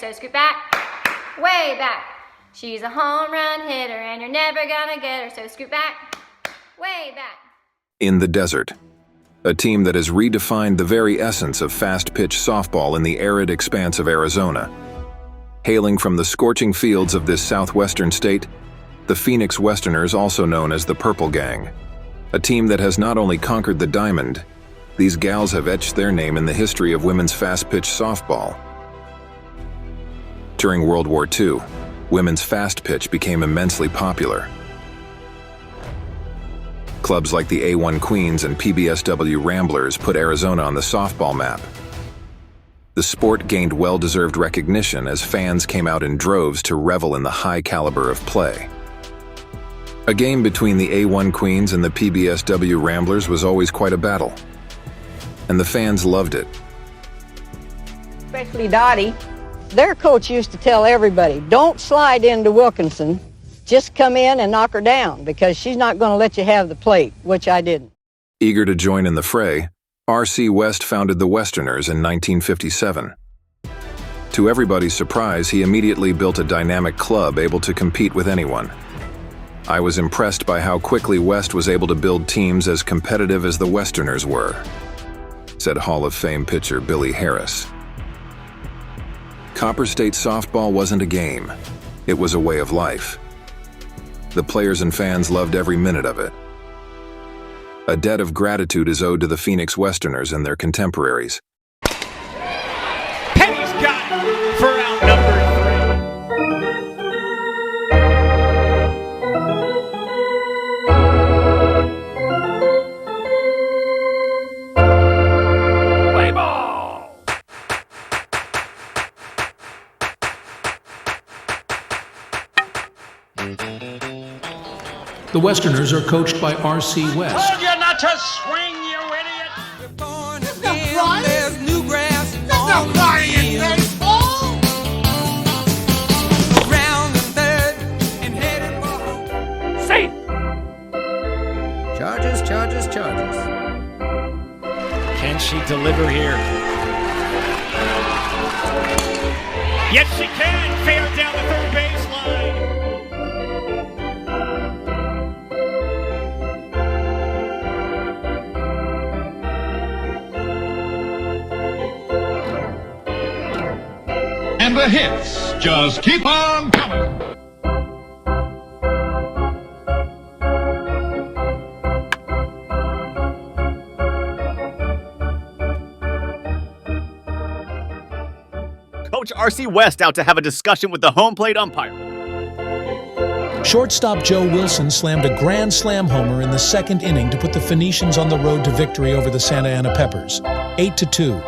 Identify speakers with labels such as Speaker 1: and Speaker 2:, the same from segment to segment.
Speaker 1: so scoot back, way back. She's a home run hitter and you're never gonna get her, so scoot back, way back.
Speaker 2: In the desert, a team that has redefined the very essence of fast-pitch softball in the arid expanse of Arizona. Hailing from the scorching fields of this southwestern state, the Phoenix Westerners, also known as the Purple Gang. A team that has not only conquered the diamond, these gals have etched their name in the history of women's fast-pitch softball. During World War II, women's fast pitch became immensely popular. Clubs like the A1 Queens and PBSW Ramblers put Arizona on the softball map. The sport gained well-deserved recognition as fans came out in droves to revel in the high caliber of play. A game between the A1 Queens and the PBSW Ramblers was always quite a battle, and the fans loved it.
Speaker 3: Especially Dottie. Their coach used to tell everybody, don't slide into Wilkinson, just come in and knock her down because she's not going to let you have the plate, which I didn't.
Speaker 2: Eager to join in the fray, R.C. West founded the Westerners in 1957. To everybody's surprise, he immediately built a dynamic club able to compete with anyone. I was impressed by how quickly West was able to build teams as competitive as the Westerners were, said Hall of Fame pitcher Billy Harris. Copper State softball wasn't a game, it was a way of life. The players and fans loved every minute of it. A debt of gratitude is owed to the Phoenix Westerners and their contemporaries.
Speaker 4: Penny's got it for out number 3. Play ball!
Speaker 5: The Westerners are coached by R.C. West.
Speaker 4: Told you not to swing, you idiot!
Speaker 6: That's not flying. There's new grass. That's not flying in baseball. Around the third and headed for home.
Speaker 4: Safe!
Speaker 7: Charges, charges, charges.
Speaker 4: Can she deliver here? Yes, she can! Fair down the third baseline!
Speaker 8: And the hits just keep on coming.
Speaker 4: Coach R.C. West out to have a discussion with the home plate umpire.
Speaker 5: Shortstop Joe Wilson slammed a grand slam homer in the second inning to put the Phoenicians on the road to victory over the Santa Ana Peppers, 8-2.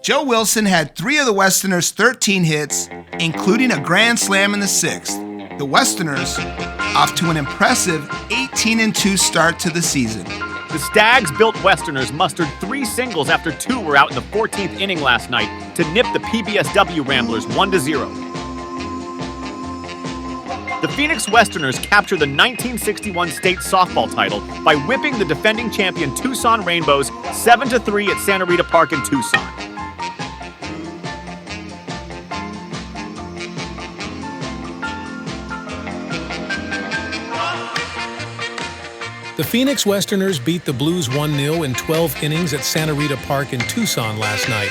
Speaker 9: Joe Wilson had 3 of the Westerners' 13 hits, including a grand slam in the 6th. The Westerners off to an impressive 18-2 start to the season.
Speaker 4: The Stags-built Westerners mustered 3 singles after 2 were out in the 14th inning last night to nip the PBSW Ramblers 1-0. The Phoenix Westerners captured the 1961 state softball title by whipping the defending champion Tucson Rainbows 7-3 at Santa Rita Park in Tucson.
Speaker 5: The Phoenix Westerners beat the Blues 1-0 in 12 innings at Santa Rita Park in Tucson last night.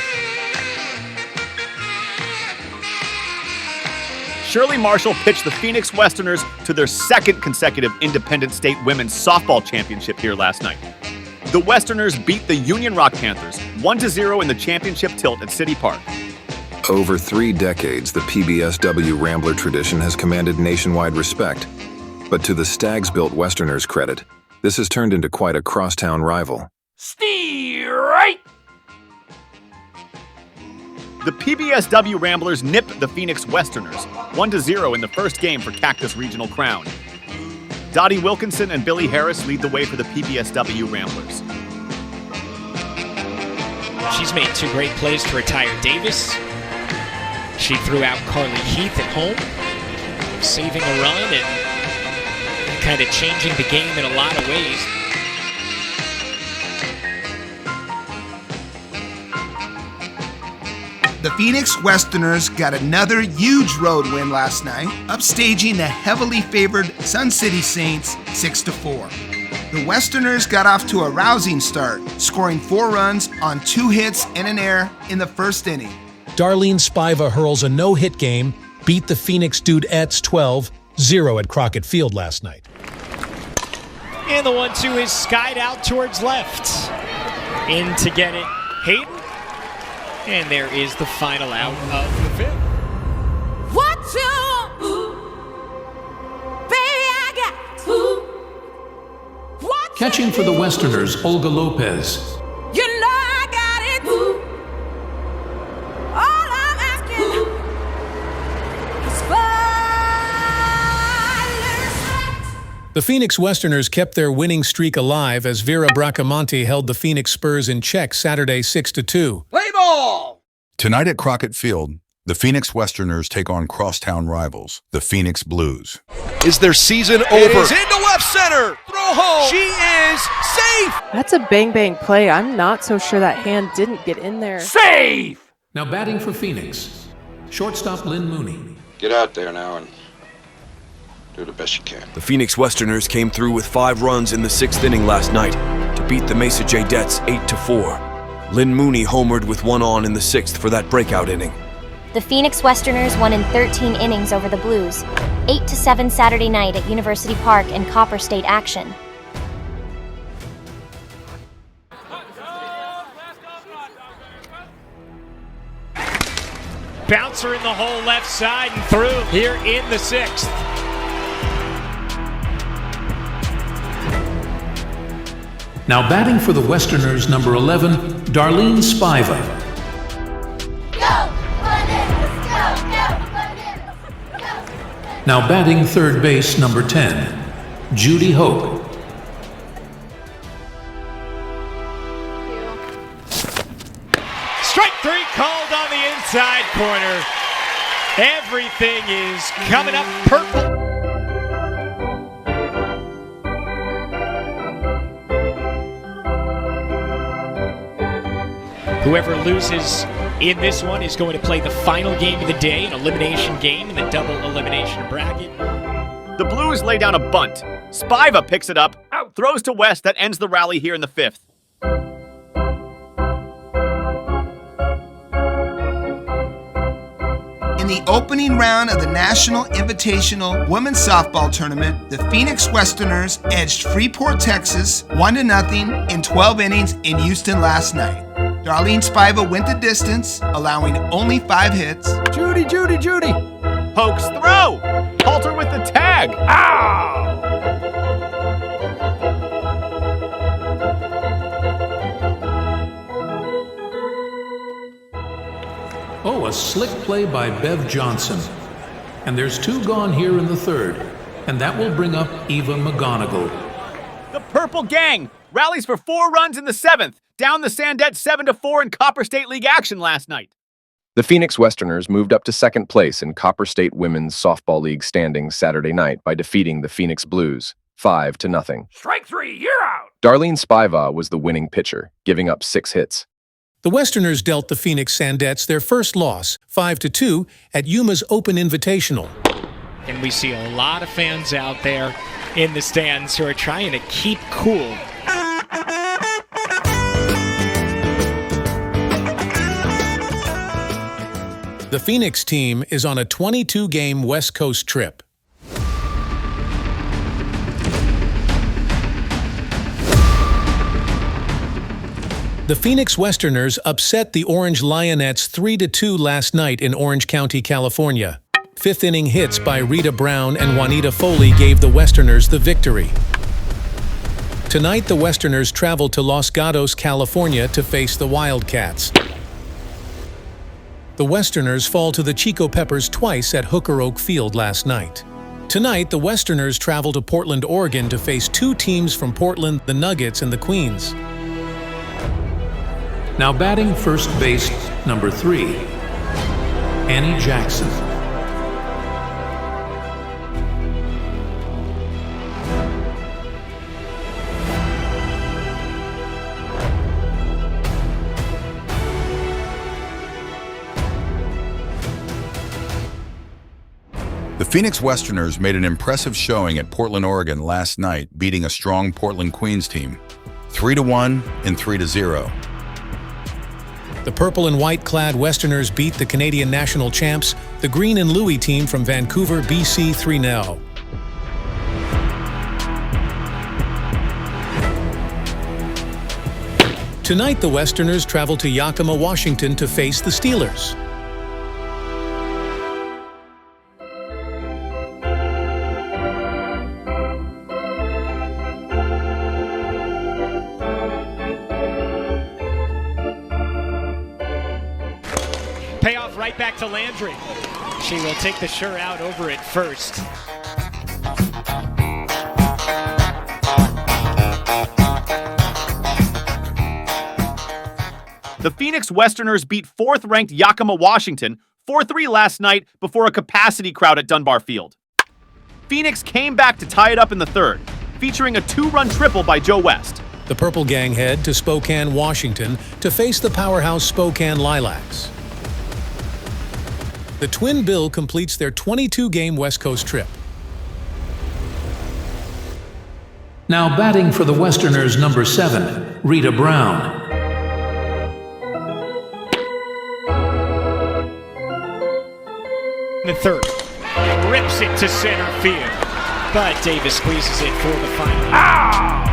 Speaker 4: Shirley Marshall pitched the Phoenix Westerners to their 2nd consecutive Independent State Women's Softball Championship here last night. The Westerners beat the Union Rock Panthers 1-0 in the championship tilt at City Park.
Speaker 2: Over 3 decades, the PBSW Rambler tradition has commanded nationwide respect. But to the Stags-built Westerners' credit, this has turned into quite a crosstown rival.
Speaker 4: Right. The PBSW Ramblers nipped the Phoenix Westerners 1-0 in the first game for Cactus Regional Crown. Dottie Wilkinson and Billy Harris lead the way for the PBSW Ramblers.
Speaker 10: She's made 2 great plays to retire Davis. She threw out Carly Heath at home, saving a run and kind of changing the game in a lot of ways.
Speaker 9: Phoenix Westerners got another huge road win last night, upstaging the heavily favored Sun City Saints 6-4. The Westerners got off to a rousing start, scoring 4 runs on 2 hits and an error in the first inning.
Speaker 5: Darlene Spiva hurls a no-hit game, beat the Phoenix Dudettes 12-0 at Crockett Field last night.
Speaker 10: And the 1-2 is skied out towards left. In to get it, Hayden. And there is the final out of the 5th.
Speaker 6: What you want, baby, I got what
Speaker 5: Catching for the Westerners, Olga Lopez.
Speaker 6: you know I got it. All I'm asking is for
Speaker 5: The Phoenix Westerners kept their winning streak alive as Vera Bracamonte held the Phoenix Spurs in check Saturday 6-2.
Speaker 6: play ball.
Speaker 7: Tonight at Crockett Field, the Phoenix Westerners take on crosstown rivals, the Phoenix Blues.
Speaker 11: Is their season over? It is into left center. Throw home. She is safe.
Speaker 12: That's a bang-bang play. I'm not so sure that hand didn't get in there.
Speaker 11: Safe.
Speaker 5: Now batting for Phoenix, shortstop Lynn Mooney.
Speaker 13: Get out there now and do the best you can.
Speaker 11: The Phoenix Westerners came through with 5 runs in the 6th inning last night to beat the Mesa Jadettes 8-4. Lynn Mooney homered with 1 on in the 6th for that breakout inning.
Speaker 14: The Phoenix Westerners won in 13 innings over the Blues, 8-7 Saturday night at University Park in Copper State action.
Speaker 10: Bouncer in the hole left side and through here in the 6th.
Speaker 5: Now batting for the Westerners, number 11, Darlene Spiva. Now batting third base, number 10, Judy Hope.
Speaker 10: Strike 3 called on the inside corner. Everything is coming up purple. Whoever loses in this one is going to play the final game of the day, an elimination game in the double elimination bracket.
Speaker 4: The Blues lay down a bunt. Spiva picks it up, throws to West. That ends the rally here in the 5th.
Speaker 9: In the opening round of the National Invitational Women's Softball Tournament, the Phoenix Westerners edged Freeport, Texas 1-0 in 12 innings in Houston last night. Darlene Spiva went the distance, allowing only 5 hits.
Speaker 4: Judy! Pokes throw! Halter with the tag! Ow!
Speaker 5: Oh, a slick play by Bev Johnson. And there's 2 gone here in the 3rd. And that will bring up Eva McGonigal.
Speaker 4: The Purple Gang rallies for 4 runs in the 7th, down the Sandettes 7-4 in Copper State League action last night.
Speaker 15: The Phoenix Westerners moved up to 2nd place in Copper State Women's Softball League standings Saturday night by defeating the Phoenix Blues 5-0.
Speaker 11: Strike 3, you're out.
Speaker 15: Darlene Spiva was the winning pitcher, giving up 6 hits.
Speaker 5: The Westerners dealt the Phoenix Sandettes their first loss, 5-2, at Yuma's Open Invitational.
Speaker 10: And we see a lot of fans out there in the stands who are trying to keep cool.
Speaker 5: The Phoenix team is on a 22-game West Coast trip. The Phoenix Westerners upset the Orange Lionettes 3-2 last night in Orange County, California. 5th inning hits by Rita Brown and Juanita Foley gave the Westerners the victory. Tonight, the Westerners traveled to Los Gatos, California to face the Wildcats. The Westerners fall to the Chico Peppers twice at Hooker Oak Field last night. Tonight, the Westerners travel to Portland, Oregon to face 2 teams from Portland, the Nuggets and the Queens. Now batting first base, number 3, Annie Jackson.
Speaker 7: The Phoenix Westerners made an impressive showing at Portland, Oregon last night, beating a strong Portland Queens team, 3-1 and 3-0.
Speaker 5: The purple and white clad Westerners beat the Canadian national champs, the Green and Louis team from Vancouver, BC 3-0. Tonight, the Westerners travel to Yakima, Washington to face the Steelers.
Speaker 10: Payoff right back to Landry. She will take the sure out over at first.
Speaker 4: The Phoenix Westerners beat 4th-ranked Yakima, Washington 4-3 last night before a capacity crowd at Dunbar Field. Phoenix came back to tie it up in the third, featuring a 2-run triple by Joe West.
Speaker 5: The Purple Gang head to Spokane, Washington to face the powerhouse Spokane Lilacs. The Twin Bill completes their 22-game West Coast trip.
Speaker 16: Now batting for the Westerners, number 7, Rita Brown.
Speaker 10: The third, rips it to center field, but Davis squeezes it for the final.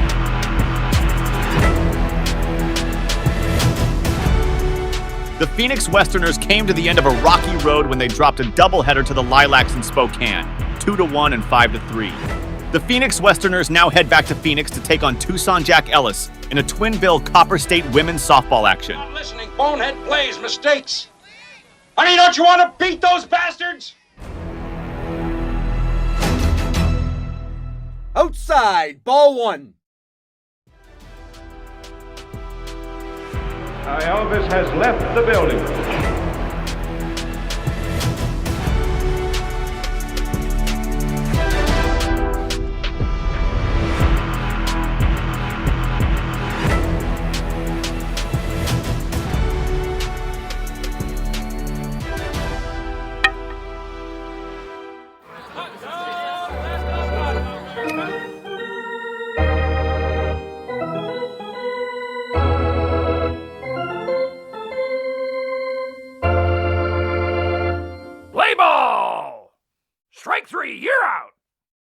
Speaker 4: The Phoenix Westerners came to the end of a rocky road when they dropped a doubleheader to the Lilacs in Spokane, 2-1 and 5-3. The Phoenix Westerners now head back to Phoenix to take on Tucson Jack Ellis in a Twin Bill Copper State women's softball action.
Speaker 8: Not listening, bonehead plays, mistakes. Honey, don't you want to beat those bastards?
Speaker 17: Outside, ball 1.
Speaker 8: Elvis has left the building.
Speaker 18: Strike 3, you're out!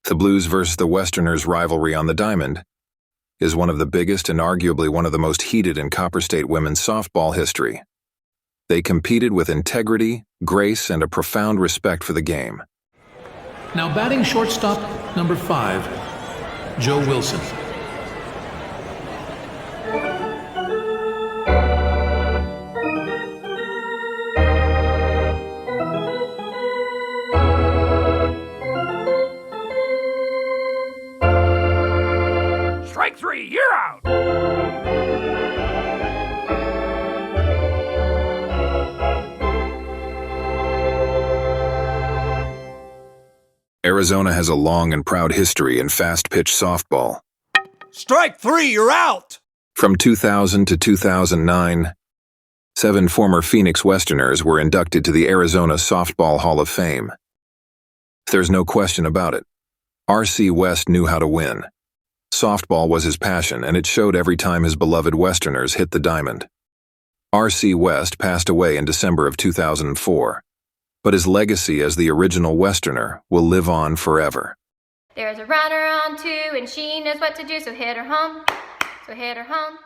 Speaker 2: The Blues versus the Westerners rivalry on the diamond is one of the biggest and arguably one of the most heated in Copper State women's softball history. They competed with integrity, grace, and a profound respect for the game.
Speaker 16: Now batting shortstop, number 5, Joe Wilson.
Speaker 18: Strike 3, you're out!
Speaker 2: Arizona has a long and proud history in fast-pitch softball.
Speaker 17: Strike 3, you're out!
Speaker 2: From 2000 to 2009, 7 former Phoenix Westerners were inducted to the Arizona Softball Hall of Fame. There's no question about it. R.C. West knew how to win. Softball was his passion, and it showed every time his beloved Westerners hit the diamond. R.C. West passed away in December of 2004, but his legacy as the original Westerner will live on forever.
Speaker 1: There's a runner on 2 and she knows what to do, so hit her home, so hit her home.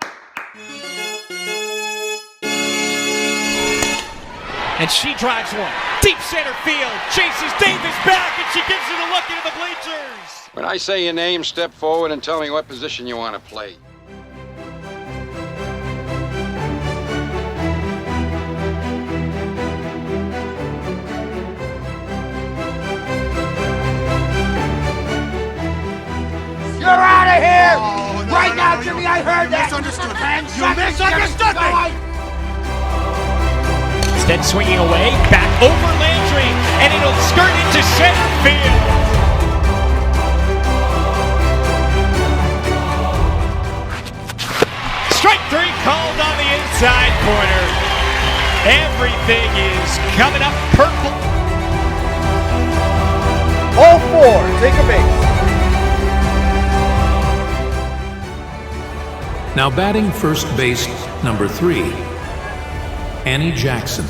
Speaker 10: And she drives one, deep center field, chases Davis back, and she gives it a look into the bleachers.
Speaker 13: When I say your name, step forward and tell me what position you want to play.
Speaker 8: You're out of here! Right now, Jimmy, I heard that! Misunderstood. You misunderstood me!
Speaker 10: Instead swinging away, back over Landry, and it'll skirt into center field. Strike 3 called on the inside corner. Everything is coming up purple.
Speaker 17: Hole 4, take a base.
Speaker 16: Now batting first base, number 3, Annie Jackson.